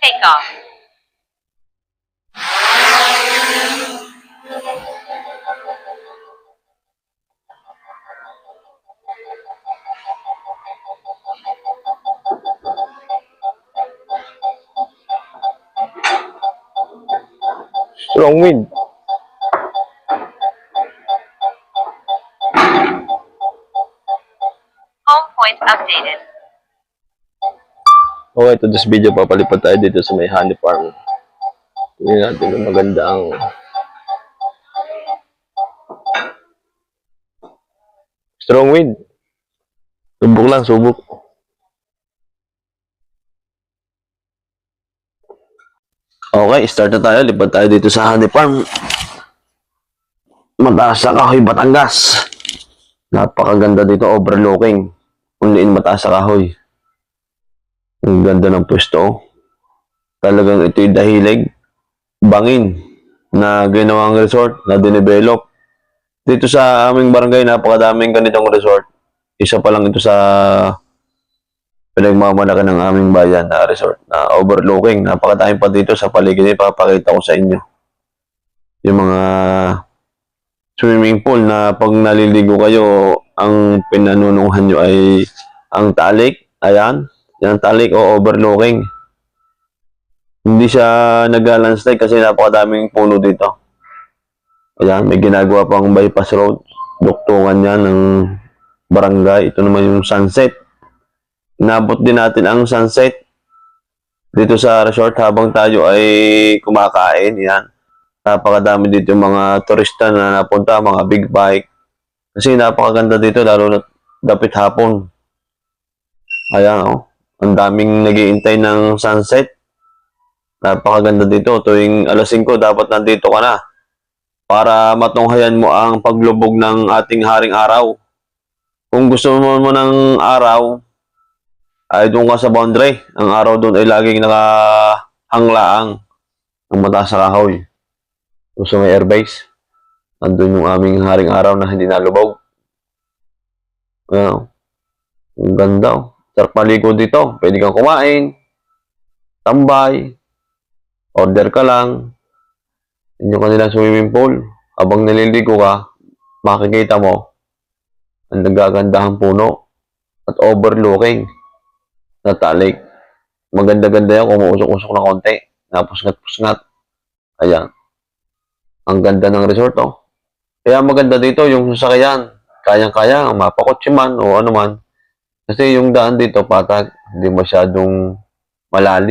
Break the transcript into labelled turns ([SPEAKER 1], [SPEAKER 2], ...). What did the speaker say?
[SPEAKER 1] Take off.
[SPEAKER 2] Strong wind.
[SPEAKER 1] Home point updated.
[SPEAKER 2] Okay, to this video, papalipad tayo dito sa may honey farm. Tingnan natin kung maganda ang strong wind. Subok lang, subok. Okay, start na tayo. Lipad tayo dito sa honey farm. Mataas sa kahoy, Batangas. Napakaganda dito, overlooking. Unliin mataas sa kahoy. Ang ganda ng pwesto. Talagang ito'y dahilig. Bangin na ginawang resort na dinevelop. Dito sa aming barangay, napakadaming ganitong resort. Isa pa lang ito sa pinagmamalaki ng aming bayan na resort na overlooking. Napakadaming pa dito sa paligid. Ipapakita ko sa inyo yung mga swimming pool na pag naliligo kayo, ang pinanunuhan nyo ay ang talik. Ayan, yan talik o overlooking. Hindi siya nag-landslide kasi napakadaming puno dito. Ayan, may ginagawa pang bypass road. Duktungan yan ng barangay. Ito naman yung sunset. Inabot din natin ang sunset dito sa resort habang tayo ay kumakain. Yan. Napakadami dito yung mga turista na napunta, mga big bike. Kasi napakaganda dito, lalo na dapit hapon. Ayan, oh. Ang daming nag-iintay ng sunset. Napakaganda dito. Tuwing alas 5, dapat nandito ka na para matunghayan mo ang paglubog ng ating haring araw. Kung gusto mo ng araw, ay doon ka sa boundary. Ang araw doon ay laging nakahanglaang ng mataas sa kahoy. Gusto may airbase. Nandun yung aming haring araw na hindi nalubog. Ayan. Ang ganda. Oh. Sarap maligo dito. Pwede kang kumain. Tambay. Order ka lang. Yung kanilang swimming pool. Habang naliligo ka, makikita mo ang nagagandahang puno at overlooking na talik. Maganda-ganda yan kung umusok-usok na konti. Napusngat-pusngat. Ayan. Ang ganda ng resort, oh. Kaya maganda dito yung sasakyan. Kayang-kaya, mapakotse man o ano man. Kasi yung daan dito, patag. Hindi masyadong malalim.